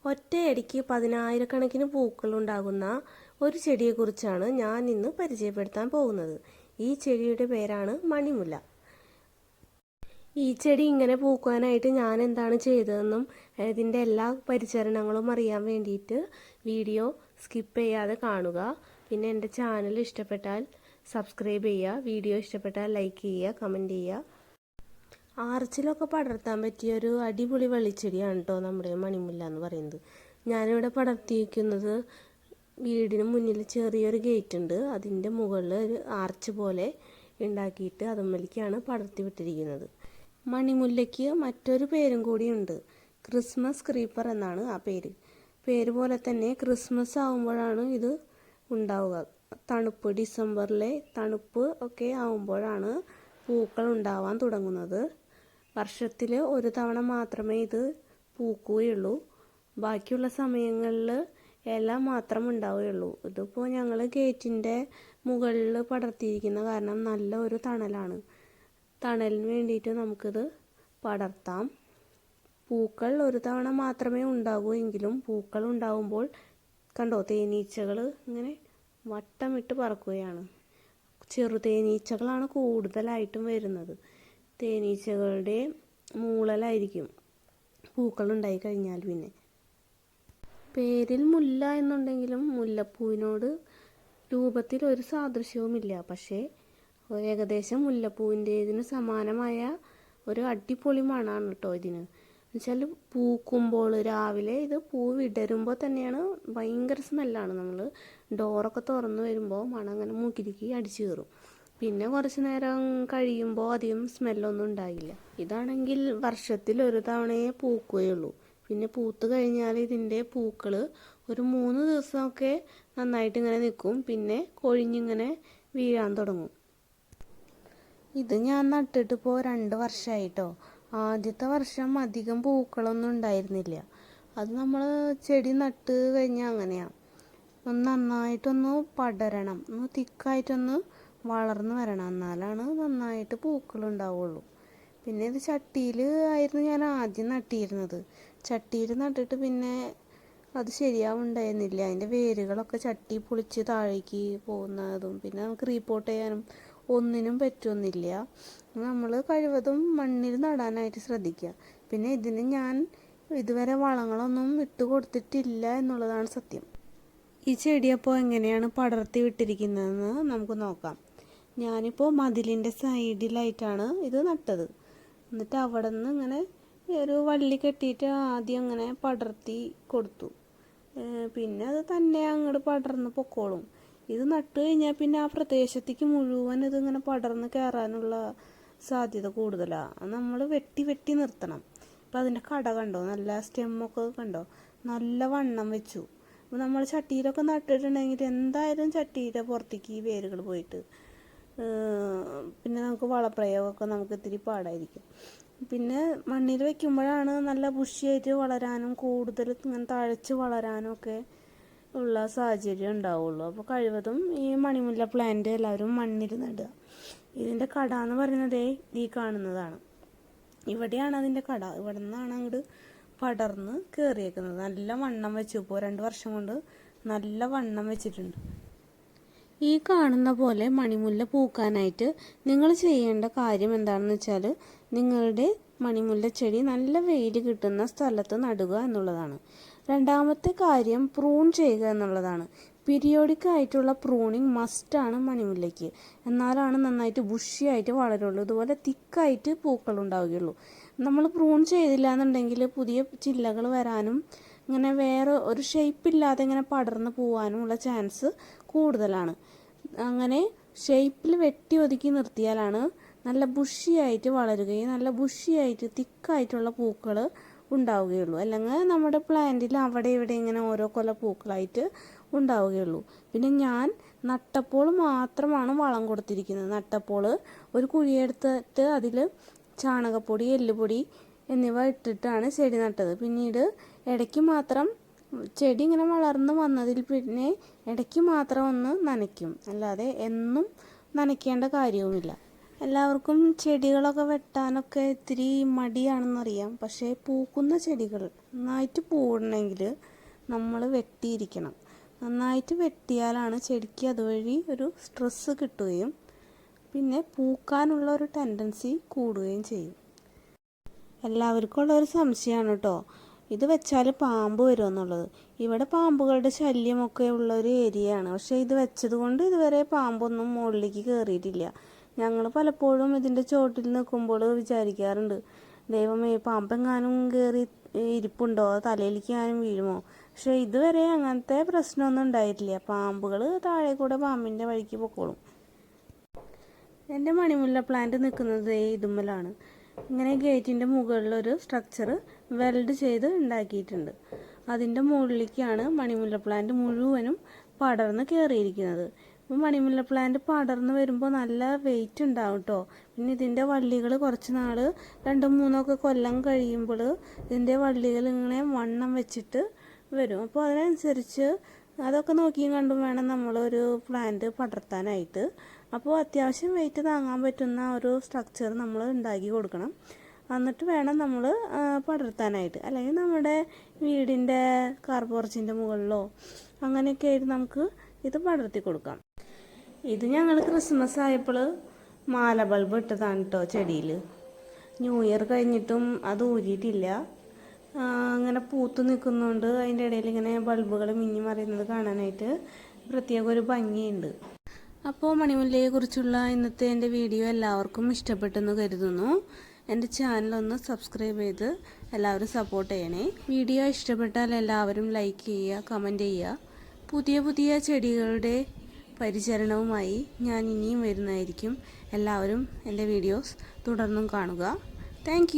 ഒറ്റയടിക്ക് പതിനായിരക്കണക്കിന് പൂക്കളുണ്ടാകുന്ന ഒരു ചെടിയെക്കുറിച്ചാണ് ഞാൻ ഇന്ന് പരിചയപ്പെടുത്താൻ പോകുന്നത്. ഈ ചെടിയുടെ പേരാണ് മണിമുല്ല. ഈ ചെടി ഇങ്ങനെ പൂക്കാനായിട്ട് ഞാൻ എന്താണ് ചെയ്തതെന്നും ഇതിൻ്റെ എല്ലാ പരിചരണങ്ങളും അറിയാൻ വേണ്ടിയിട്ട് വീഡിയോ സ്കിപ്പ് ചെയ്യാതെ കാണുക. പിന്നെ എൻ്റെ ചാനൽ ഇഷ്ടപ്പെട്ടാൽ സബ്സ്ക്രൈബ് ചെയ്യുക, വീഡിയോ ഇഷ്ടപ്പെട്ടാൽ ലൈക്ക് ചെയ്യുക, കമൻറ്റ് ചെയ്യുക. ആർച്ചിലൊക്കെ പടർത്താൻ പറ്റിയ ഒരു അടിപൊളി വള്ളിച്ചെടിയാണ് കേട്ടോ നമ്മുടെ മണിമുല്ല എന്ന് പറയുന്നത്. ഞാനിവിടെ പടർത്തിയിരിക്കുന്നത് വീടിന് മുന്നിൽ ചെറിയൊരു ഗേറ്റ് ഉണ്ട്, അതിൻ്റെ മുകളിൽ ഒരു ആർച്ച് പോലെ ഉണ്ടാക്കിയിട്ട് അതുമ്മലേക്കാണ് പടർത്തി വിട്ടിരിക്കുന്നത്. മണിമുല്ലയ്ക്ക് മറ്റൊരു പേരും കൂടിയുണ്ട്, ക്രിസ്മസ് ക്രീപ്പർ എന്നാണ് ആ പേര് പോലെ തന്നെ ക്രിസ്മസ് ആകുമ്പോഴാണ് ഇത് ഉണ്ടാവുക. തണുപ്പ്, ഡിസംബറിലെ തണുപ്പ് ഒക്കെ ആകുമ്പോഴാണ് പൂക്കൾ ഉണ്ടാവാൻ തുടങ്ങുന്നത്. വർഷത്തിൽ ഒരു തവണ മാത്രമേ ഇത് പൂക്കുകയുള്ളൂ. ബാക്കിയുള്ള സമയങ്ങളിൽ ഇല മാത്രം ഉണ്ടാവുകയുള്ളൂ. ഇതിപ്പോൾ ഞങ്ങൾ ഗേറ്റിൻ്റെ മുകളിൽ പടർത്തിയിരിക്കുന്ന കാരണം നല്ല ഒരു തണലാണ്. തണലിന് വേണ്ടിയിട്ട് നമുക്കിത് പടർത്താം. പൂക്കൾ ഒരു തവണ മാത്രമേ ഉണ്ടാകൂ എങ്കിലും പൂക്കൾ ഉണ്ടാകുമ്പോൾ കണ്ടോ, തേനീച്ചകൾ ഇങ്ങനെ വട്ടമിട്ട് പറക്കുകയാണ്. ചെറുതേനീച്ചകളാണ് കൂടുതലായിട്ടും വരുന്നത്. തേനീച്ചകളുടെ മൂളലായിരിക്കും പൂക്കളുണ്ടായി കഴിഞ്ഞാൽ. പിന്നെ പേരിൽ മുല്ല എന്നുണ്ടെങ്കിലും മുല്ലപ്പൂവിനോട് രൂപത്തിൽ ഒരു സാദൃശ്യവുമില്ല. പക്ഷേ ഏകദേശം മുല്ലപ്പൂവിൻ്റേതിന് സമാനമായ ഒരു അടിപൊളി മണമാണ് കേട്ടോ ഇതിന്. എന്നുവെച്ചാൽ പൂക്കുമ്പോൾ രാവിലെ ഇത് പൂ വിടരുമ്പോൾ തന്നെയാണ് ഭയങ്കര സ്മെല്ലാണ്. നമ്മൾ ഡോറൊക്കെ തുറന്ന് വരുമ്പോൾ മണം അങ്ങനെ മൂക്കിലേക്ക് അടിച്ചു കയറും. പിന്നെ കുറച്ച് നേരം കഴിയുമ്പോൾ അധികം സ്മെല്ലൊന്നും ഉണ്ടാകില്ല. ഇതാണെങ്കിൽ വർഷത്തിൽ ഒരു തവണയേ പൂക്കുകയുള്ളൂ. പിന്നെ പൂത്ത് കഴിഞ്ഞാൽ ഇതിൻ്റെ പൂക്കൾ ഒരു 3 ദിവസമൊക്കെ നന്നായിട്ട് ഇങ്ങനെ നിൽക്കും, പിന്നെ കൊഴിഞ്ഞിങ്ങനെ വീഴാൻ തുടങ്ങും. ഇത് ഞാൻ നട്ടിട്ട് ഇപ്പോൾ 2 വർഷമായിട്ടോ. ആദ്യത്തെ വർഷം അധികം പൂക്കളൊന്നും ഉണ്ടായിരുന്നില്ല. അത് നമ്മൾ ചെടി നട്ട് കഴിഞ്ഞാൽ അങ്ങനെയാണ്, ഒന്ന് നന്നായിട്ടൊന്ന് പടരണം, ഒന്ന് തിക്കായിട്ടൊന്ന് വളർന്നു വരണം, എന്നാലാണ് നന്നായിട്ട് പൂക്കൾ ഉണ്ടാവുള്ളൂ. പിന്നെ ഇത് ചട്ടിയിൽ ആയിരുന്നു ഞാൻ ആദ്യം നട്ടിരുന്നത്. ചട്ടിയിൽ നട്ടിട്ട് പിന്നെ അത് ശരിയാവുണ്ടായിരുന്നില്ല. അതിൻ്റെ വേരുകളൊക്കെ ചട്ടി പൊളിച്ച് താഴേക്ക് പോകുന്നതും പിന്നെ നമുക്ക് റീപോർട്ട് ചെയ്യാനും ഒന്നിനും പറ്റുന്നില്ല. നമ്മൾ കഴിവതും മണ്ണിൽ നടാനായിട്ട് ശ്രദ്ധിക്കുക. പിന്നെ ഇതിന് ഞാൻ ഇതുവരെ വളങ്ങളൊന്നും ഇട്ട് കൊടുത്തിട്ടില്ല എന്നുള്ളതാണ് സത്യം. ഈ ചെടി അപ്പോൾ എങ്ങനെയാണ് പടർത്തി വിട്ടിരിക്കുന്നതെന്ന് നമുക്ക് നോക്കാം. ഞാനിപ്പോൾ മതിലിൻ്റെ സൈഡിലായിട്ടാണ് ഇത് നട്ടത്. എന്നിട്ട് അവിടെ നിന്ന് ഇങ്ങനെ ഒരു വള്ളി കെട്ടിയിട്ട് ആദ്യം അങ്ങനെ പടർത്തി കൊടുത്തു. പിന്നെ അത് തന്നെ അങ്ങോട്ട് പടർന്ന് പൊക്കോളും. ഇത് നട്ട് കഴിഞ്ഞാൽ പിന്നെ ആ പ്രദേശത്തേക്ക് മുഴുവൻ ഇതിങ്ങനെ പടർന്ന് കയറാനുള്ള സാധ്യത കൂടുതലാണ്. നമ്മൾ വെട്ടി നിർത്തണം. ഇപ്പം അതിൻ്റെ കട കണ്ടോ, നല്ല സ്റ്റെമ്മൊക്കെ കണ്ടോ, നല്ല വണ്ണം വെച്ചു. അപ്പോൾ നമ്മൾ ചട്ടിയിലൊക്കെ നട്ടിട്ടുണ്ടെങ്കിൽ എന്തായാലും ചട്ടിയുടെ പുറത്തേക്ക് ഈ വേരുകൾ പോയിട്ട് പിന്നെ നമുക്ക് വളപ്രയോഗമൊക്കെ നമുക്ക് ഇത്തിരി പാടായിരിക്കും. പിന്നെ മണ്ണിൽ വയ്ക്കുമ്പോഴാണ് നല്ല ബുഷിയായിട്ട് വളരാനും കൂടുതൽ ഇങ്ങനെ തഴച്ച് വളരാനും ഒക്കെ ഉള്ള സാഹചര്യം ഉണ്ടാവുള്ളൂ. അപ്പോൾ കഴിവതും ഈ മണിമുല്ല പ്ലാന്റ് എല്ലാവരും മണ്ണിൽ നടുക. ഇതിൻ്റെ കട എന്ന് പറയുന്നത് ഈ കാണുന്നതാണ്. ഇവിടെയാണ് അതിൻ്റെ കട. ഇവിടെ നിന്നാണ് അങ്ങോട്ട് പടർന്ന് കയറിയേക്കുന്നത്. നല്ല വണ്ണം വെച്ചു. ഇപ്പോൾ 2 വർഷം കൊണ്ട് നല്ല വണ്ണം വെച്ചിട്ടുണ്ട്. ഈ കാണുന്ന പോലെ മണിമുല്ല പൂക്കാനായിട്ട് നിങ്ങൾ ചെയ്യേണ്ട കാര്യം എന്താണെന്ന് വെച്ചാൽ നിങ്ങളുടെ മണിമുല്ല ചെടി നല്ല വെയിൽ കിട്ടുന്ന സ്ഥലത്ത് നടുക എന്നുള്ളതാണ്. രണ്ടാമത്തെ കാര്യം പ്രൂൺ ചെയ്യുക എന്നുള്ളതാണ്. പീരിയോഡിക് ആയിട്ടുള്ള പ്രൂണിങ് മസ്റ്റാണ് മണിമുല്ലയ്ക്ക്. എന്നാലാണ് നന്നായിട്ട് ബുഷിയായിട്ട് വളരുള്ളൂ, ഇതുപോലെ തിക്കായിട്ട് പൂക്കൾ ഉണ്ടാവുകയുള്ളൂ. നമ്മൾ പ്രൂൺ ചെയ്തില്ല എന്നുണ്ടെങ്കിൽ പുതിയ ചില്ലകൾ വരാനും ഇങ്ങനെ വേറെ ഒരു ഷേപ്പില്ലാതെ ഇങ്ങനെ പടർന്ന് പോകാനുമുള്ള ചാൻസ് കൂടുതലാണ്. അങ്ങനെ ഷേപ്പിൽ വെട്ടി ഒതുക്കി നിർത്തിയാലാണ് നല്ല ബുഷിയായിട്ട് വളരുകയും നല്ല ബുഷിയായിട്ട് തിക്കായിട്ടുള്ള പൂക്കൾ ഉണ്ടാവുകയുള്ളൂ. അല്ലെങ്കിൽ നമ്മുടെ പ്ലാന്റിൽ അവിടെ ഇവിടെ ഇങ്ങനെ ഓരോ കൊല പൂക്കളായിട്ട് ഉണ്ടാവുകയുള്ളൂ. പിന്നെ ഞാൻ നട്ടപ്പോൾ മാത്രമാണ് വളം കൊടുത്തിരിക്കുന്നത്. നട്ടപ്പോൾ ഒരു കുഴിയെടുത്തിട്ട് അതിൽ ചാണകപ്പൊടി, എല്ലുപൊടി എന്നിവ ഇട്ടിട്ടാണ് ചെടി നട്ടത്. പിന്നീട് ഇടയ്ക്ക് മാത്രം ചെടി ഇങ്ങനെ വളർന്ന് വന്നതിൽ പിന്നെ ഇടയ്ക്ക് മാത്രം ഒന്ന് നനയ്ക്കും, അല്ലാതെ എന്നും നനയ്ക്കേണ്ട കാര്യവുമില്ല. എല്ലാവർക്കും ചെടികളൊക്കെ വെട്ടാനൊക്കെ ഇത്തിരി മടിയാണെന്നറിയാം. പക്ഷേ പൂക്കുന്ന ചെടികൾ നന്നായിട്ട് പൂവണമെങ്കിൽ നമ്മൾ വെട്ടിയിരിക്കണം. നന്നായിട്ട് വെട്ടിയാലാണ് ചെടിക്ക് അതുവഴി ഒരു സ്ട്രെസ്സ് കിട്ടുകയും പിന്നെ പൂക്കാനുള്ള ഒരു ടെൻഡൻസി കൂടുകയും ചെയ്യും. എല്ലാവർക്കും ഉള്ളൊരു സംശയമാണ് കേട്ടോ, ഇത് വെച്ചാൽ പാമ്പ് വരുമെന്നുള്ളത്. ഇവിടെ പാമ്പുകളുടെ ശല്യമൊക്കെ ഉള്ളൊരു ഏരിയയാണ്. പക്ഷേ ഇത് വെച്ചത് കൊണ്ട് ഇതുവരെ പാമ്പൊന്നും മുകളിലേക്ക് കയറിയിട്ടില്ല. ഞങ്ങൾ പലപ്പോഴും ഇതിൻ്റെ ചോട്ടിൽ നിൽക്കുമ്പോൾ വിചാരിക്കാറുണ്ട്, ദൈവമേ പാമ്പെങ്ങാനും കയറി ഇരിപ്പുണ്ടോ, തലയിലേക്ക് എങ്ങാനും വീഴുമോ. പക്ഷേ ഇതുവരെ അങ്ങനത്തെ പ്രശ്നമൊന്നും ഉണ്ടായിട്ടില്ല. പാമ്പുകൾ താഴെ കൂടെ പാമ്പിൻ്റെ വഴിക്ക് പൊക്കോളും. എൻ്റെ മണിമുല്ല പ്ലാന്റ് നിൽക്കുന്നത് ഇതുമ്മലാണ്. ഇങ്ങനെ ഗേറ്റിൻ്റെ മുകളിലൊരു സ്ട്രക്ചർ വെൽഡ് ചെയ്ത് ഉണ്ടാക്കിയിട്ടുണ്ട്. അതിൻ്റെ മുകളിലേക്കാണ് മണിമുല്ല പ്ലാന്റ് മുഴുവനും പടർന്ന് കയറിയിരിക്കുന്നത്. അപ്പോൾ മണിമുല്ല പ്ലാന്റ് പടർന്ന് വരുമ്പോൾ നല്ല വെയിറ്റ് ഉണ്ടാവും കേട്ടോ. പിന്നെ ഇതിൻ്റെ വള്ളികൾ കുറച്ച് നാൾ 2-3 കൊല്ലം കഴിയുമ്പോൾ ഇതിൻ്റെ വള്ളികൾ ഇങ്ങനെ വണ്ണം വെച്ചിട്ട് വരും. അപ്പോൾ അതിനനുസരിച്ച് അതൊക്കെ നോക്കിയും കണ്ടും വേണം നമ്മളൊരു പ്ലാന്റ് പടർത്താനായിട്ട്. അപ്പോൾ അത്യാവശ്യം വെയിറ്റ് താങ്ങാൻ പറ്റുന്ന ഒരു സ്ട്രക്ചർ നമ്മൾ ഉണ്ടാക്കി കൊടുക്കണം. എന്നിട്ട് വേണം നമ്മൾ പടർത്താനായിട്ട്. അല്ലെങ്കിൽ നമ്മുടെ വീടിൻ്റെ കാർ പോർച്ചിൻ്റെ മുകളിലോ അങ്ങനെയൊക്കെ ആയിട്ട് നമുക്ക് ഇത് പടർത്തി കൊടുക്കാം. ഇത് ഞങ്ങൾ ക്രിസ്മസ് ആയപ്പോൾ മാല ബൾബ് ഇട്ടതാണ് കേട്ടോ ചെടിയിൽ. ന്യൂ ഇയർ കഴിഞ്ഞിട്ടും അത് ഊരിയിട്ടില്ല. അങ്ങനെ പൂത്ത് നിൽക്കുന്നതുകൊണ്ട് അതിൻ്റെ ഇടയിൽ ഇങ്ങനെ ബൾബുകൾ മിന്നി മറിയുന്നത് കാണാനായിട്ട് പ്രത്യേക ഒരു ഭംഗിയുണ്ട്. അപ്പോൾ മണിമുല്ലയെക്കുറിച്ചുള്ള ഇന്നത്തെ എൻ്റെ വീഡിയോ എല്ലാവർക്കും ഇഷ്ടപ്പെട്ടെന്ന് കരുതുന്നു. എൻ്റെ ചാനലൊന്ന് സബ്സ്ക്രൈബ് ചെയ്ത് എല്ലാവരും സപ്പോർട്ട് ചെയ്യണേ. വീഡിയോ ഇഷ്ടപ്പെട്ടാൽ എല്ലാവരും ലൈക്ക് ചെയ്യുക, കമൻറ്റ് ചെയ്യുക. പുതിയ പുതിയ ചെടികളുടെ പരിചരണവുമായി ഞാൻ ഇനിയും വരുന്നതായിരിക്കും. എല്ലാവരും എൻ്റെ വീഡിയോസ് തുടർന്നും കാണുക. താങ്ക്